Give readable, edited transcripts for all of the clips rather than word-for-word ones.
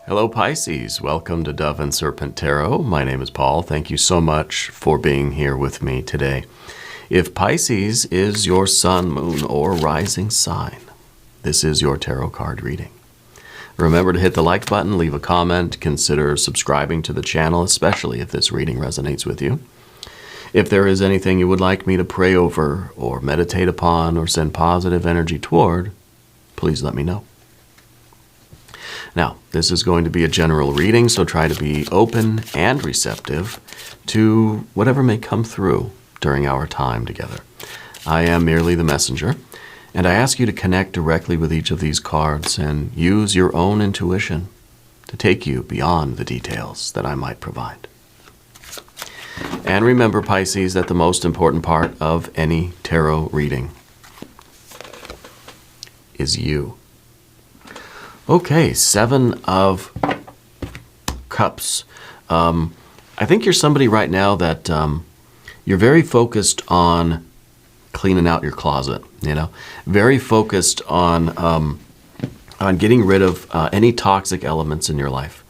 Hello Pisces, welcome to Dove and Serpent Tarot. My name is Paul. Thank you so much for being here with me today. If Pisces is your sun, moon, or rising sign, this is your tarot card reading. Remember to hit the like button, leave a comment, consider subscribing to the channel, especially if this reading resonates with you. If there is anything you would like me to pray over or meditate upon or send positive energy toward, please let me know. Now, this is going to be a general reading, so try to be open and receptive to whatever may come through during our time together. I am merely the messenger, and I ask you to connect directly with each of these cards and use your own intuition to take you beyond the details that I might provide. And remember, Pisces, that the most important part of any tarot reading is you. Okay, Seven of Cups. I think you're somebody right now that you're very focused on cleaning out your closet, very focused on getting rid of any toxic elements in your life.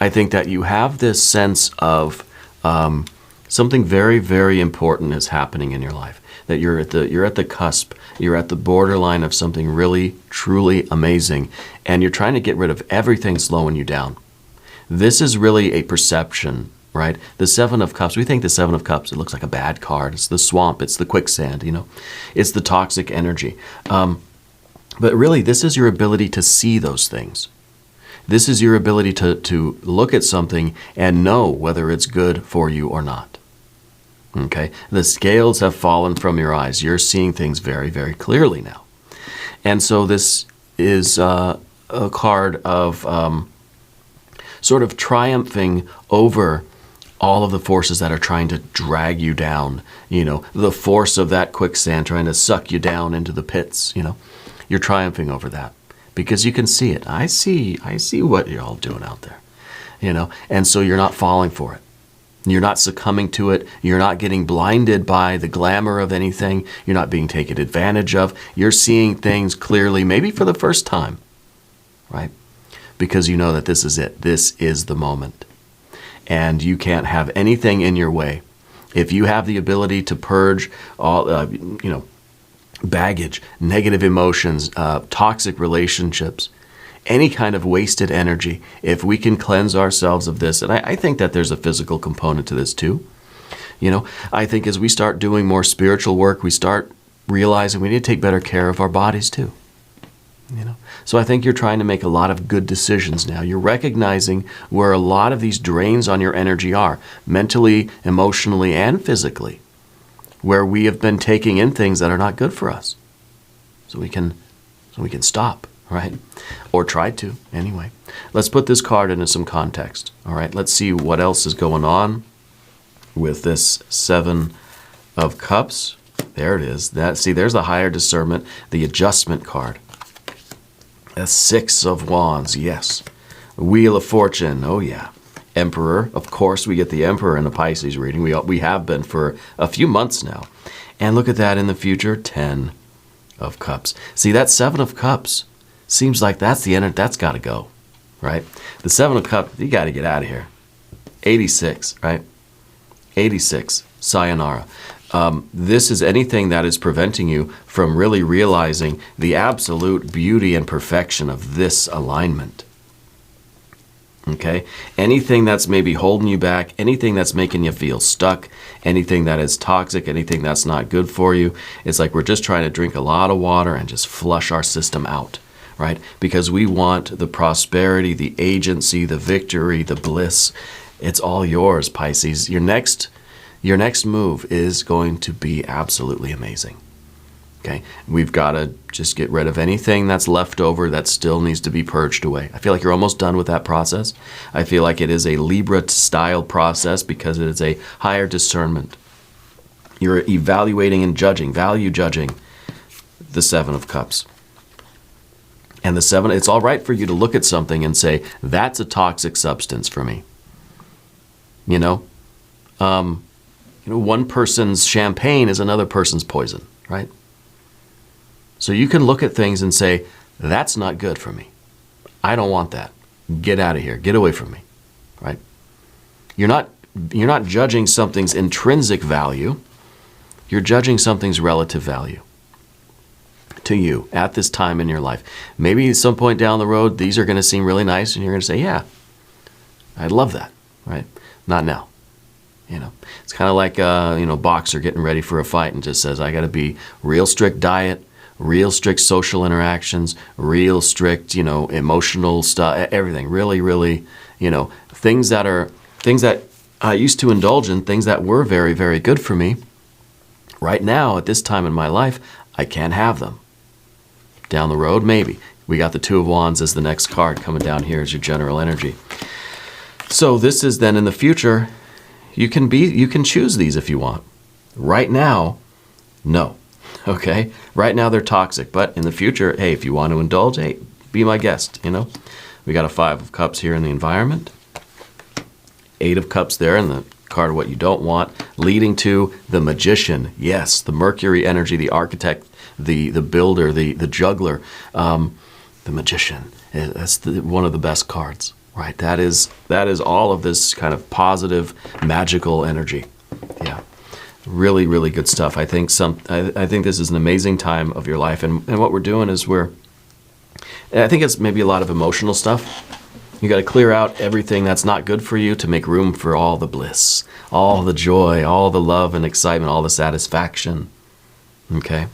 I think that you have this sense of something very, very important is happening in your life. That you're at the cusp, you're at the borderline of something really, truly amazing, and you're trying to get rid of everything slowing you down. This is really a perception, right? The Seven of Cups, we think the Seven of Cups, it looks like a bad card. It's the swamp, it's the quicksand, It's the toxic energy. But really, this is your ability to see those things. This is your ability to look at something and know whether it's good for you or not. Okay, the scales have fallen from your eyes. You're seeing things very, very clearly now. And so this is a card of sort of triumphing over all of the forces that are trying to drag you down. The force of that quicksand trying to suck you down into the pits. You're triumphing over that because you can see it. I see what you're all doing out there. And so you're not falling for it. You're not succumbing to it. You're not getting blinded by the glamour of anything. You're not being taken advantage of. You're seeing things clearly, maybe for the first time, right? Because you know that this is it. This is the moment. And you can't have anything in your way. If you have the ability to purge all, baggage, negative emotions, toxic relationships, any kind of wasted energy, if we can cleanse ourselves of this, and I think that there's a physical component to this too. I think as we start doing more spiritual work, we start realizing we need to take better care of our bodies too. So I think you're trying to make a lot of good decisions now. You're recognizing where a lot of these drains on your energy are, mentally, emotionally, and physically, where we have been taking in things that are not good for us. So we can stop. Right? Or try to, anyway. Let's put this card into some context. All right, let's see what else is going on with this Seven of Cups. There it is. There's the higher discernment, the adjustment card. The Six of Wands, yes. Wheel of Fortune, oh yeah. Emperor, of course, we get the Emperor in the Pisces reading. We have been for a few months now. And look at that in the future, 10 of Cups. See, that Seven of Cups seems like that's the end. That's got to go, right? The Seven of Cups, you got to get out of here. 86, right? 86, sayonara. This is anything that is preventing you from really realizing the absolute beauty and perfection of this alignment. Okay? Anything that's maybe holding you back, anything that's making you feel stuck, anything that is toxic, anything that's not good for you, it's like we're just trying to drink a lot of water and just flush our system out. Right? Because we want the prosperity, the agency, the victory, the bliss. It's all yours, Pisces. Your next move is going to be absolutely amazing. Okay? We've got to just get rid of anything that's left over that still needs to be purged away. I feel like you're almost done with that process. I feel like it is a Libra style process because it is a higher discernment. You're evaluating and judging, value judging the Seven of Cups. And the Seven, it's all right for you to look at something and say, that's a toxic substance for me. One person's champagne is another person's poison, right? So you can look at things and say, that's not good for me. I don't want that. Get out of here. Get away from me, right? You're not judging something's intrinsic value. You're judging something's relative value to you at this time in your life. Maybe at some point down the road, these are going to seem really nice, and you're going to say, yeah, I'd love that, right? Not now. It's kind of like a boxer getting ready for a fight and just says, I got to be real strict diet, real strict social interactions, real strict, emotional stuff, everything. Really, really, things that I used to indulge in, things that were very, very good for me. Right now, at this time in my life, I can't have them. Down the road, maybe. We got the Two of Wands as the next card coming down here as your general energy. So this is then in the future, you can choose these if you want. Right now, no. Okay? Right now they're toxic, but in the future, hey, if you want to indulge, hey, be my guest, We got a Five of Cups here in the environment. Eight of Cups there in the card of what you don't want, leading to the Magician. Yes, the Mercury energy, the architect, the builder, the juggler, the Magician. That's one of the best cards, right? That is all of this kind of positive, magical energy. Yeah, really, really good stuff. I think this is an amazing time of your life, and what we're doing is I think it's maybe a lot of emotional stuff. You got to clear out everything that's not good for you to make room for all the bliss, all the joy, all the love and excitement, all the satisfaction. Okay?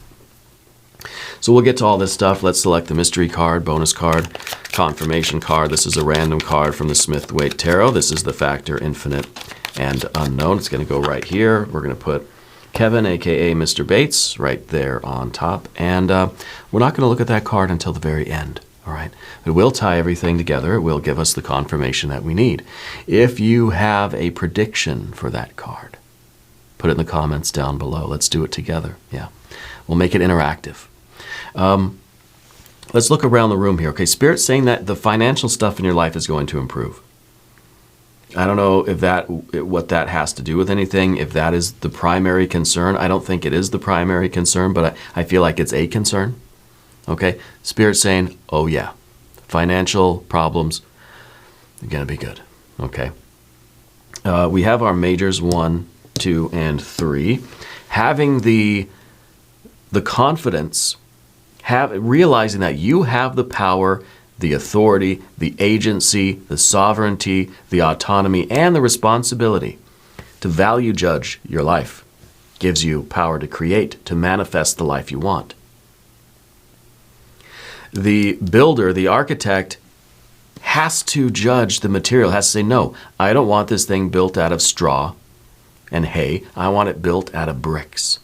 So we'll get to all this stuff. Let's select the mystery card, bonus card, confirmation card. This is a random card from the Smith-Waite Tarot. This is the factor infinite and unknown. It's going to go right here. We're going to put Kevin, a.k.a. Mr. Bates, right there on top. And we're not going to look at that card until the very end. All right. It will tie everything together. It will give us the confirmation that we need. If you have a prediction for that card, put it in the comments down below. Let's do it together. Yeah. We'll make it interactive. Let's look around the room here. Okay. Spirit's saying that the financial stuff in your life is going to improve. I don't know what that has to do with anything, if that is the primary concern. I don't think it is the primary concern, but I feel like it's a concern. Okay, Spirit's saying, oh yeah, financial problems are going to be good. Okay, we have our majors 1, 2, and 3. Having the confidence, realizing that you have the power, the authority, the agency, the sovereignty, the autonomy, and the responsibility to value judge your life, gives you power to create, to manifest the life you want. The builder, the architect, has to judge the material, has to say, no, I don't want this thing built out of straw and hay. I want it built out of bricks,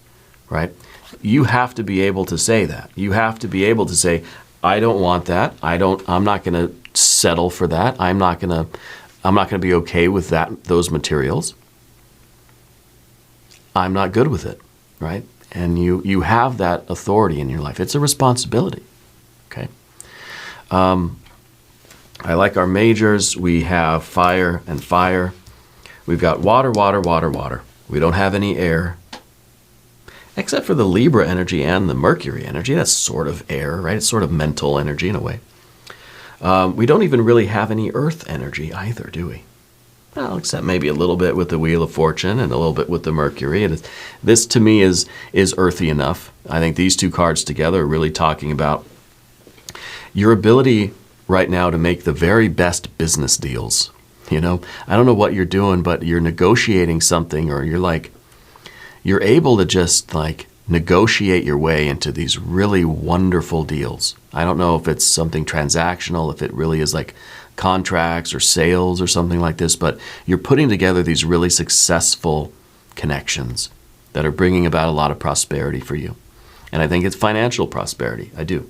right? You have to be able to say that. You have to be able to say, I don't want that. I'm not going to settle for that. I'm not going to be okay with those materials. I'm not good with it, right? And you have that authority in your life. It's a responsibility. Okay. I like our majors. We have fire and fire. We've got water, water, water, water. We don't have any air. Except for the Libra energy and the Mercury energy. That's sort of air, right? It's sort of mental energy in a way. We don't even really have any earth energy either, do we? Well, except maybe a little bit with the Wheel of Fortune and a little bit with the Mercury. This to me is earthy enough. I think these two cards together are really talking about your ability right now to make the very best business deals. I don't know what you're doing, but you're negotiating something, or you're able to just negotiate your way into these really wonderful deals. I don't know if it's something transactional, if it really is like contracts or sales or something like this, but you're putting together these really successful connections that are bringing about a lot of prosperity for you. And I think it's financial prosperity. I do.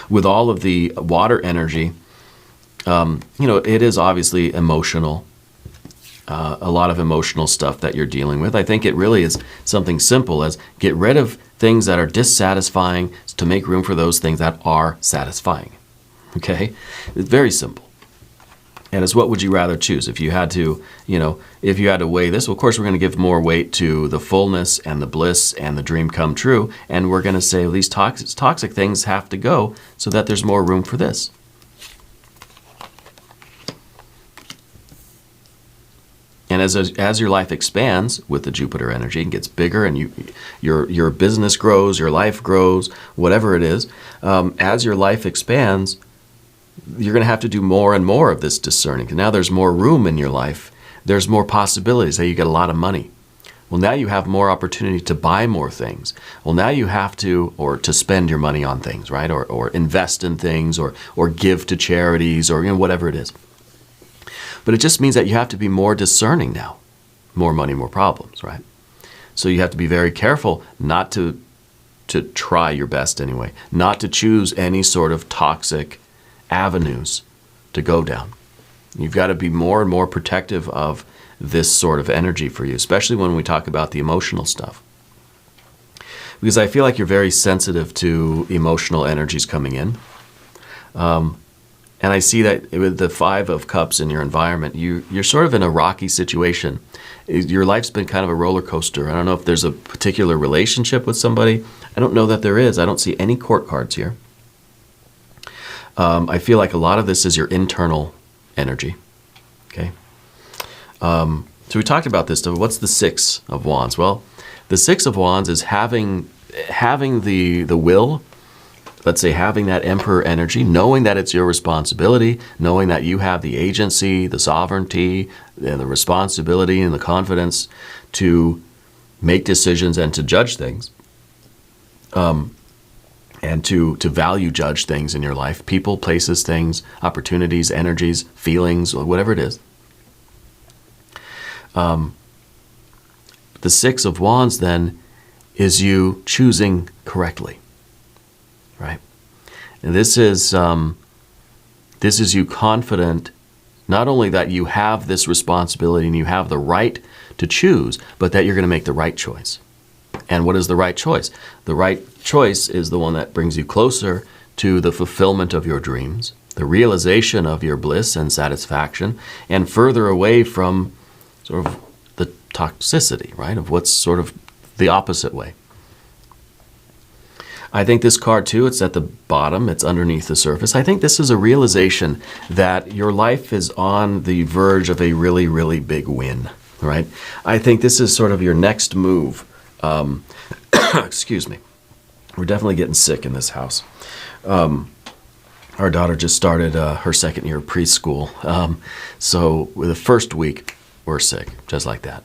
With all of the water energy, it is obviously emotional. A lot of emotional stuff that you're dealing with. I think it really is something simple as get rid of things that are dissatisfying to make room for those things that are satisfying. Okay? It's very simple. And it's what would you rather choose? If you had to, weigh this, well, of course, we're going to give more weight to the fullness and the bliss and the dream come true. And we're going to say these toxic things have to go so that there's more room for this. And as your life expands with the Jupiter energy and gets bigger, and your business grows, your life grows, whatever it is, as your life expands, you're going to have to do more and more of this discerning. Now there's more room in your life. There's more possibilities. Say you get a lot of money. Well, now you have more opportunity to buy more things. Well, now you have to, or to spend your money on things, right? Or invest in things, or give to charities, or whatever it is. But it just means that you have to be more discerning now. More money, more problems, right? So you have to be very careful not to try your best anyway, not to choose any sort of toxic avenues to go down. You've got to be more and more protective of this sort of energy for you, especially when we talk about the emotional stuff. Because I feel like you're very sensitive to emotional energies coming in. And I see that with the 5 of Cups in your environment, you're sort of in a rocky situation. Your life's been kind of a roller coaster. I don't know if there's a particular relationship with somebody. I don't know that there is. I don't see any court cards here. I feel like a lot of this is your internal energy. Okay. So we talked about this stuff. What's the 6 of Wands? Well, the 6 of Wands is having the will. Let's say having that Emperor energy, knowing that it's your responsibility, knowing that you have the agency, the sovereignty, and the responsibility and the confidence to make decisions and to judge things, and to value judge things in your life, people, places, things, opportunities, energies, feelings, whatever it is. The 6 of Wands then is you choosing correctly. Right, and this is you confident not only that you have this responsibility and you have the right to choose, but that you're going to make the right choice. And what is the right choice? The right choice is the one that brings you closer to the fulfillment of your dreams, the realization of your bliss and satisfaction, and further away from sort of the toxicity, right, of what's sort of the opposite way. I think this card too, it's at the bottom, it's underneath the surface. I think this is a realization that your life is on the verge of a really, really big win, right? I think this is sort of your next move. Excuse me. We're definitely getting sick in this house. Our daughter just started her second year of preschool. So with the first week, we're sick, just like that.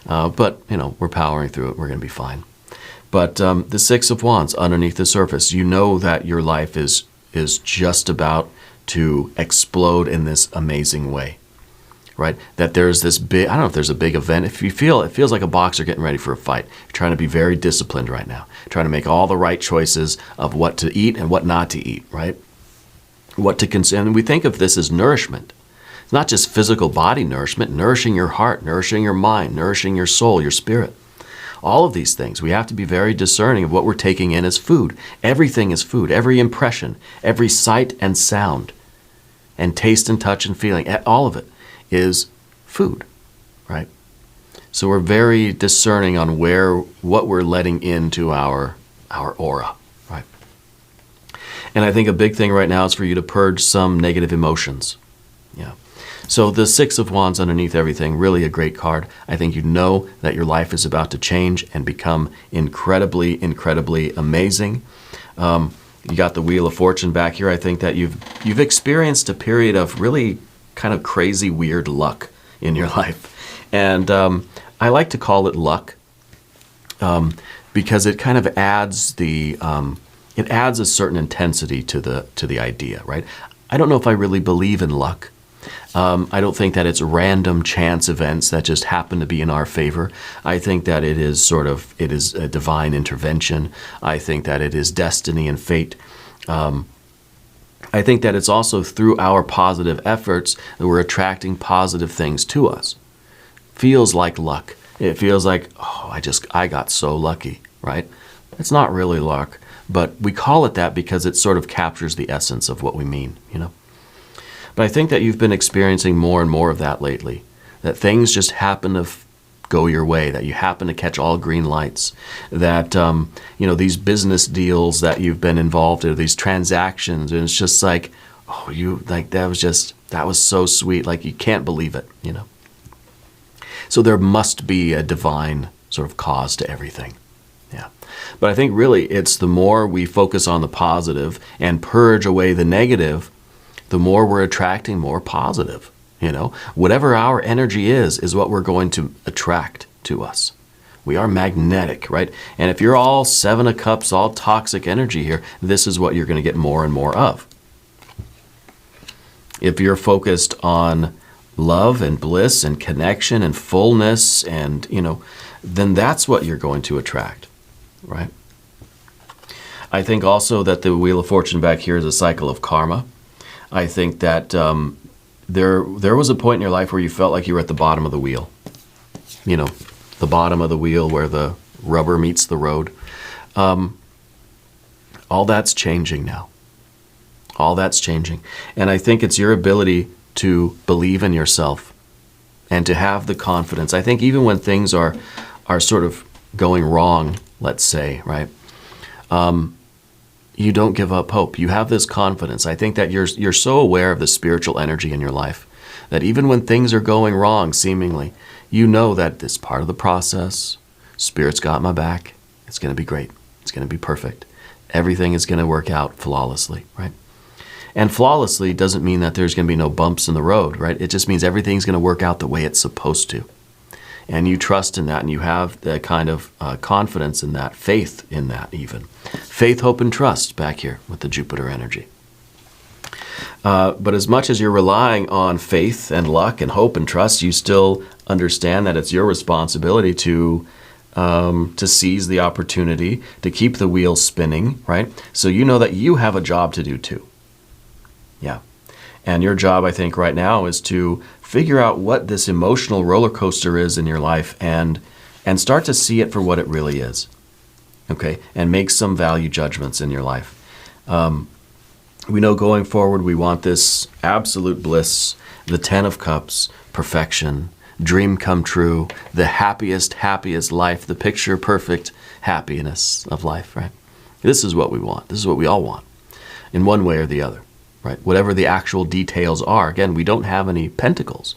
But, we're powering through it. We're going to be fine. But the 6 of Wands underneath the surface, you know that your life is just about to explode in this amazing way, right? That there's this big, I don't know if there's a big event. If you feel, it feels like a boxer getting ready for a fight. You're trying to be very disciplined right now, trying to make all the right choices of what to eat and what not to eat, right? What to consume. And we think of this as nourishment. It's not just physical body nourishment, nourishing your heart, nourishing your mind, nourishing your soul, your spirit. All of these things, we have to be very discerning of what we're taking in as food. Everything is food. Every impression, every sight and sound, and taste and touch and feeling, all of it is food, right? So we're very discerning on what we're letting into our aura, right? And I think a big thing right now is for you to purge some negative emotions. Yeah. So the 6 of Wands underneath everything, really a great card. I think you know that your life is about to change and become incredibly, incredibly amazing. You got the Wheel of Fortune back here. I think that you've experienced a period of really kind of crazy, weird luck in your life. And I like to call it luck because it kind of adds it adds a certain intensity to the idea, right? I don't know if I really believe in luck. I don't think that it's random chance events that just happen to be in our favor. I think that it is a divine intervention. I think that it is destiny and fate. I think that it's also through our positive efforts that we're attracting positive things to us. Feels like luck. It feels like, I got so lucky, right? It's not really luck, but we call it that because it sort of captures the essence of what we mean, But I think that you've been experiencing more and more of that lately, that things just happen to go your way, that you happen to catch all green lights, that, these business deals that you've been involved in, these transactions, and it's just like, that was so sweet, like you can't believe it, So there must be a divine sort of cause to everything. Yeah. But I think really it's the more we focus on the positive and purge away the negative, the more we're attracting more positive. Whatever our energy is what we're going to attract to us. We are magnetic, right? And if you're all 7 of Cups, all toxic energy here, this is what you're going to get more and more of. If you're focused on love and bliss and connection and fullness and, then that's what you're going to attract, right? I think also that the Wheel of Fortune back here is a cycle of karma. I think that there was a point in your life where you felt like you were at the bottom of the wheel. The bottom of the wheel where the rubber meets the road. All that's changing now. All that's changing. And I think it's your ability to believe in yourself and to have the confidence. I think even when things are sort of going wrong, let's say, right? You don't give up hope. You have this confidence. I think that you're so aware of the spiritual energy in your life that even when things are going wrong, seemingly, you know that it's part of the process. Spirit's got my back. It's going to be great. It's going to be perfect. Everything is going to work out flawlessly, right? And flawlessly doesn't mean that there's going to be no bumps in the road, right? It just means everything's going to work out the way it's supposed to. And you trust in that, and you have the kind of confidence in that, faith in that even. Faith, hope, and trust back here with the Jupiter energy. But as much as you're relying on faith and luck and hope and trust, you still understand that it's your responsibility to seize the opportunity, to keep the wheel spinning, right? So you know that you have a job to do too. Yeah. And your job, I think, right now is to figure out what this emotional roller coaster is in your life and start to see it for what it really is. Okay? And make some value judgments in your life. We know going forward we want this absolute bliss, the 10 of Cups, perfection, dream come true, the happiest life, the picture perfect happiness of life, right? This is what we want. This is what we all want in one way or the other. Right? Whatever the actual details are. Again, we don't have any pentacles.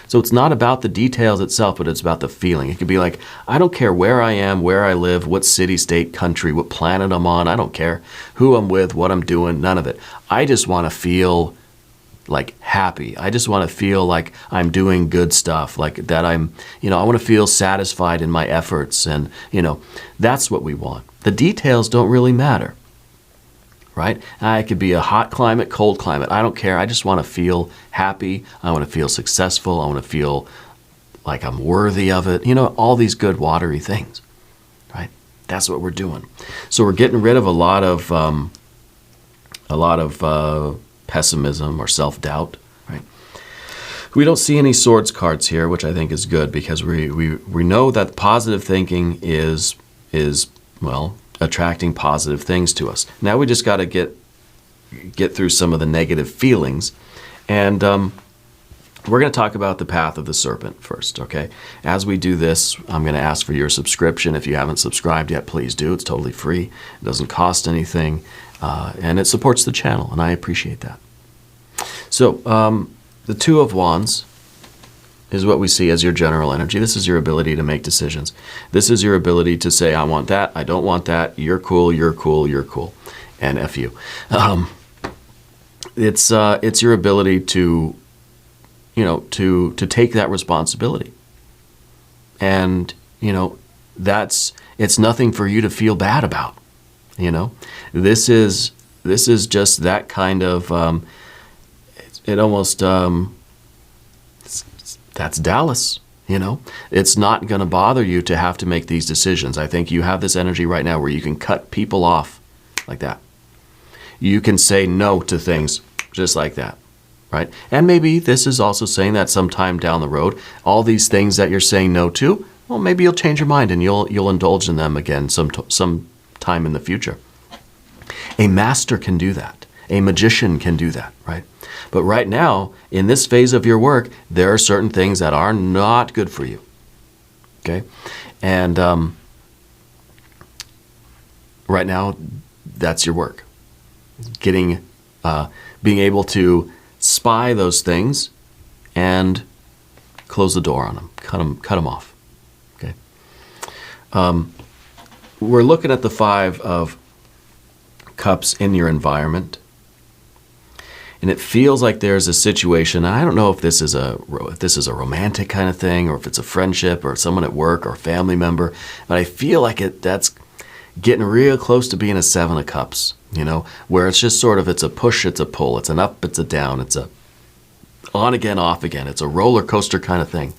So it's not about the details itself, but it's about the feeling. It could be like, I don't care where I am, where I live, what city, state, country, what planet I'm on. I don't care who I'm with, what I'm doing, none of it. I just want to feel like happy. I just want to feel like I'm doing good stuff, like that I want to feel satisfied in my efforts. And, that's what we want. The details don't really matter. Right? It could be a hot climate, cold climate. I don't care. I just want to feel happy. I want to feel successful. I want to feel like I'm worthy of it. All these good watery things. Right? That's what we're doing. So we're getting rid of a lot of pessimism or self-doubt. Right? We don't see any swords cards here, which I think is good because we know that positive thinking is attracting positive things to us. Now we just got to get through some of the negative feelings. And we're going to talk about the path of the serpent first, okay? As we do this, I'm going to ask for your subscription. If you haven't subscribed yet, please do. It's totally free. It doesn't cost anything. And it supports the channel, and I appreciate that. So the Two of Wands is what we see as your general energy. This is your ability to make decisions. This is your ability to say, I want that, I don't want that, you're cool, you're cool, you're cool, and F you. It's your ability to take that responsibility. And, it's nothing for you to feel bad about. This is just that kind of, it almost, that's Dallas, It's not going to bother you to have to make these decisions. I think you have this energy right now where you can cut people off like that. You can say no to things just like that, right? And maybe this is also saying that sometime down the road, all these things that you're saying no to, well, maybe you'll change your mind and you'll indulge in them again some time in the future. A master can do that. A magician can do that, right? But right now, in this phase of your work, there are certain things that are not good for you. Okay? And right now, that's your work. Being able to spy those things and close the door on them, cut them off. Okay. We're looking at the 5 of Cups in your environment, and it feels like there's a situation. And I don't know if this is a romantic kind of thing, or if it's a friendship, or someone at work, or a family member. But I feel like that's getting real close to being a 7 of Cups. You know, where it's just sort of, it's a push, it's a pull, it's an up, it's a down, it's a on again, off again. It's a roller coaster kind of thing.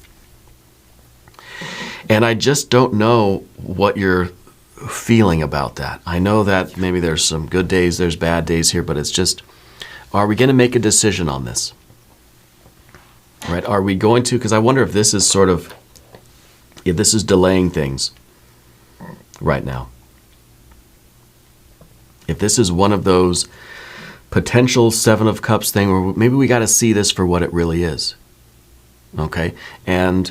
And I just don't know what you're feeling about that. I know that maybe there's some good days, there's bad days here, but it's just, are we going to make a decision on this? Right? Are we going to, because I wonder if this is sort of, if this is delaying things right now. If this is one of those potential 7 of Cups thing, where maybe we got to see this for what it really is. Okay? And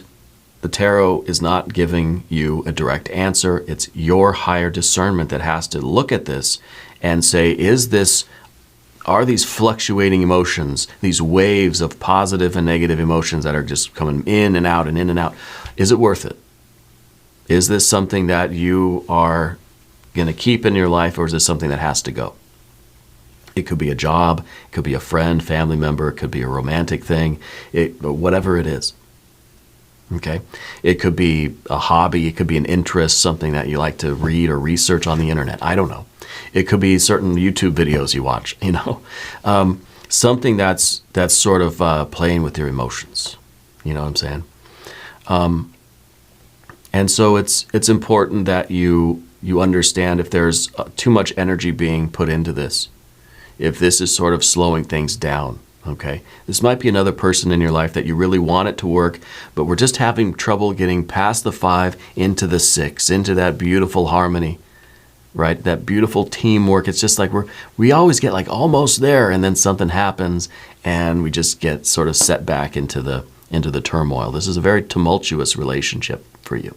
the tarot is not giving you a direct answer. It's your higher discernment that has to look at this and say, are these fluctuating emotions, these waves of positive and negative emotions that are just coming in and out and in and out, is it worth it? Is this something that you are going to keep in your life, or is this something that has to go? It could be a job, it could be a friend, family member, it could be a romantic thing, whatever it is. Okay? It could be a hobby, it could be an interest, something that you like to read or research on the internet. I don't know. It could be certain YouTube videos you watch, you know. Something that's sort of playing with your emotions. You know what I'm saying? And so it's important that you understand if there's too much energy being put into this, if this is sort of slowing things down. Okay, this might be another person in your life that you really want it to work, but we're just having trouble getting past the 5 into the 6, into that beautiful harmony, right? That beautiful teamwork. It's just like we always get like almost there, and then something happens, and we just get sort of set back into the turmoil. This is a very tumultuous relationship for you.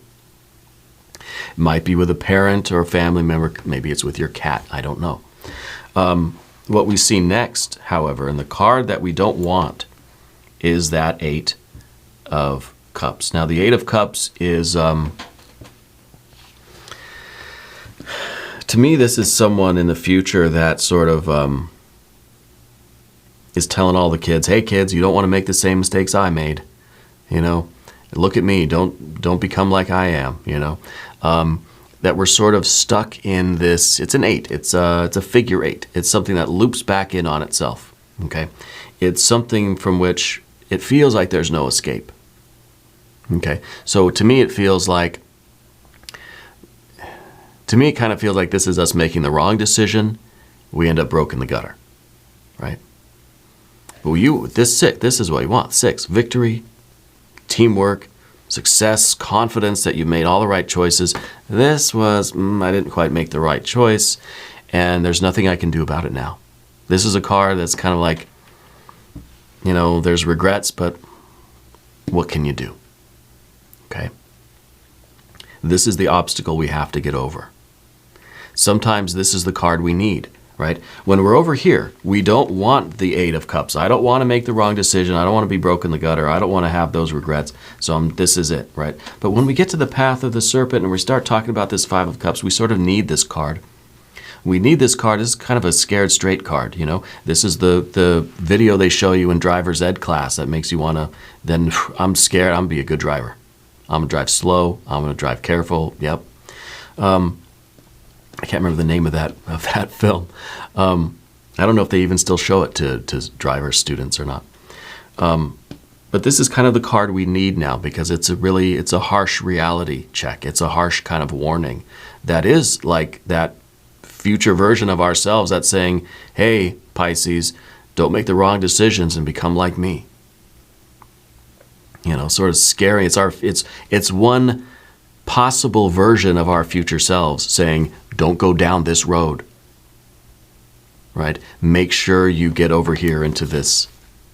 It might be with a parent or a family member. Maybe it's with your cat. I don't know. What we see next, however, and the card that we don't want, is that 8 of Cups. Now, the 8 of Cups is, to me, this is someone in the future that sort of is telling all the kids, hey, kids, you don't want to make the same mistakes I made. You know, look at me. Don't become like I am, you know. That we're sort of stuck in this. It's an 8. It's a figure 8. It's something that loops back in on itself. Okay, it's something from which it feels like there's no escape. Okay, so to me it feels like. To me, it kind of feels like this is us making the wrong decision. We end up broke in the gutter, right? But this is what you want. 6, victory, teamwork, success, confidence that you made all the right choices. This was, I didn't quite make the right choice, and there's nothing I can do about it now. This is a card that's kind of like, you know, there's regrets, but what can you do? Okay? This is the obstacle we have to get over. Sometimes this is the card we need, right? When we're over here, we don't want the 8 of Cups. I don't want to make the wrong decision. I don't want to be broke in the gutter. I don't want to have those regrets. So this is it, right? But when we get to the path of the serpent and we start talking about this 5 of Cups, we sort of need this card. We need this card. This is kind of a scared straight card, you know? This is the video they show you in driver's ed class that makes you want to, then I'm scared. I'm going to be a good driver. I'm going to drive slow. I'm going to drive careful. Yep. I can't remember the name of that film. I don't know if they even still show it to driver students or not. But this is kind of the card we need now, because it's a harsh reality check. It's a harsh kind of warning that is like that future version of ourselves that's saying, hey, Pisces, don't make the wrong decisions and become like me. You know, sort of scary. It's one possible version of our future selves saying, don't go down this road, right? Make sure you get over here into this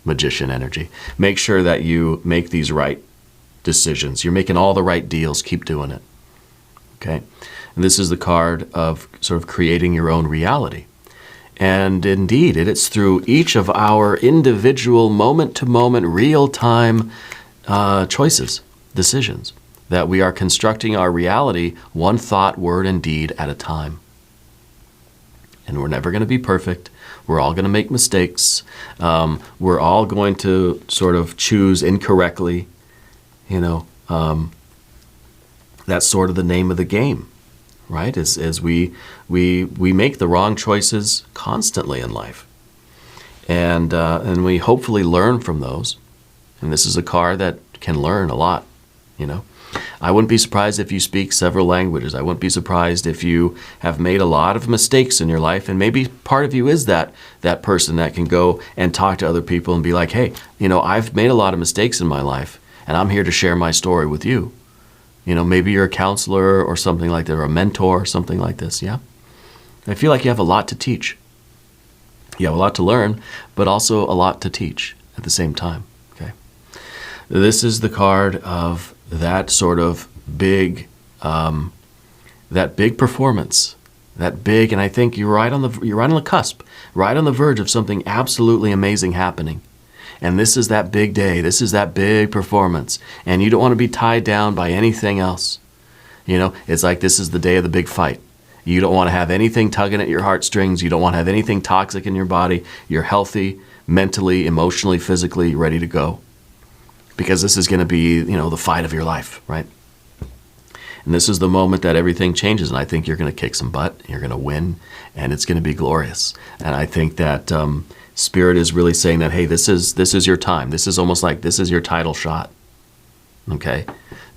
magician energy. Make sure that you make these right decisions. You're making all the right deals. Keep doing it, okay? And this is the card of sort of creating your own reality. And indeed, it's through each of our individual moment-to-moment, real-time choices, decisions, that we are constructing our reality one thought, word, and deed at a time. And we're never going to be perfect. We're all going to make mistakes. We're all going to sort of choose incorrectly. That's sort of the name of the game, right? As we make the wrong choices constantly in life. And we hopefully learn from those. And this is a card that can learn a lot, I wouldn't be surprised if you speak several languages. I wouldn't be surprised if you have made a lot of mistakes in your life, and maybe part of you is that person that can go and talk to other people and be like, hey, I've made a lot of mistakes in my life, and I'm here to share my story with you. Maybe you're a counselor or something like that, or a mentor or something like this, yeah? I feel like you have a lot to teach. You have a lot to learn, but also a lot to teach at the same time, okay? This is the card of that sort of big, that big performance, that big, and I think you're right on the cusp, right on the verge of something absolutely amazing happening. And this is that big day. This is that big performance. And you don't want to be tied down by anything else. It's like this is the day of the big fight. You don't want to have anything tugging at your heartstrings. You don't want to have anything toxic in your body. You're healthy, mentally, emotionally, physically, ready to go. Because this is going to be, the fight of your life, right? And this is the moment that everything changes. And I think you're going to kick some butt. You're going to win. And it's going to be glorious. And I think that Spirit is really saying that, hey, this is your time. This is almost like this is your title shot. Okay?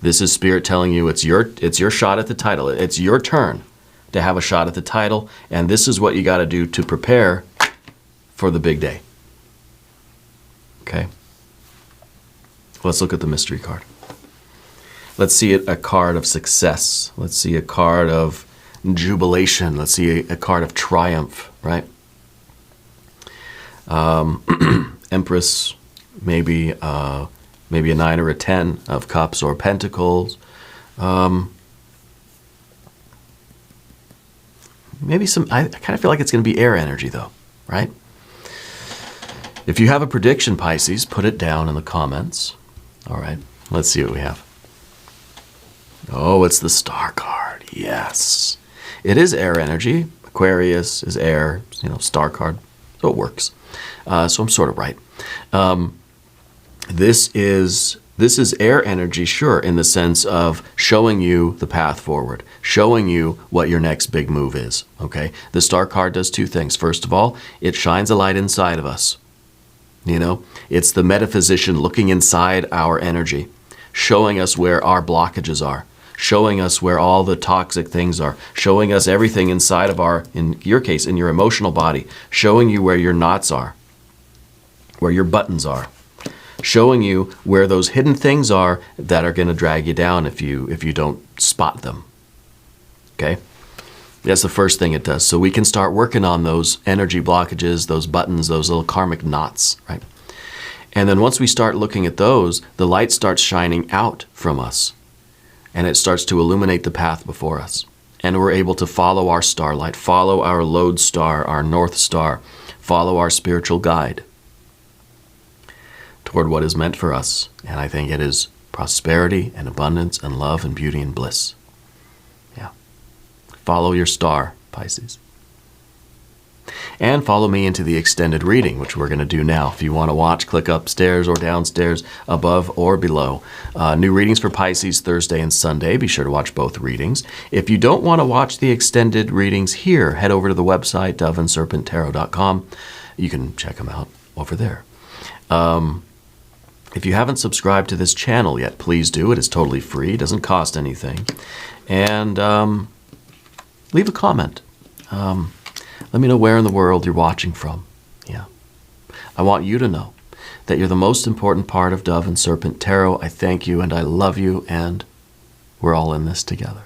This is Spirit telling you it's your shot at the title. It's your turn to have a shot at the title. And this is what you got to do to prepare for the big day. Okay? Let's look at the mystery card. Let's see a card of success. Let's see a card of jubilation. Let's see a card of triumph, right? Empress, maybe a 9 or a 10 of cups or pentacles. Maybe I kind of feel like it's going to be air energy though, right? If you have a prediction, Pisces, put it down in the comments. All right, let's see what we have. Oh, it's the Star card. Yes. It is air energy. Aquarius is air, Star card. So it works. So I'm sort of right. This is air energy, sure, in the sense of showing you the path forward, showing you what your next big move is, okay? The Star card does two things. First of all, it shines a light inside of us. It's the metaphysician looking inside our energy, showing us where our blockages are, showing us where all the toxic things are, showing us everything inside of in your case, in your emotional body, showing you where your knots are, where your buttons are, showing you where those hidden things are that are going to drag you down if you don't spot them. Okay? That's the first thing it does. So we can start working on those energy blockages, those buttons, those little karmic knots, right? And then once we start looking at those, the light starts shining out from us. And it starts to illuminate the path before us. And we're able to follow our starlight, follow our lodestar, our north star, follow our spiritual guide toward what is meant for us. And I think it is prosperity and abundance and love and beauty and bliss. Yeah. Follow your star, Pisces. And follow me into the extended reading, which we're going to do now. If you want to watch, click upstairs or downstairs, above or below. New readings for Pisces Thursday and Sunday. Be sure to watch both readings. If you don't want to watch the extended readings here, head over to the website, doveandserpenttarot.com. You can check them out over there. If you haven't subscribed to this channel yet, please do. It is totally free. It doesn't cost anything. And leave a comment. Let me know where in the world you're watching from. Yeah. I want you to know that you're the most important part of Dove and Serpent Tarot. I thank you and I love you, and we're all in this together.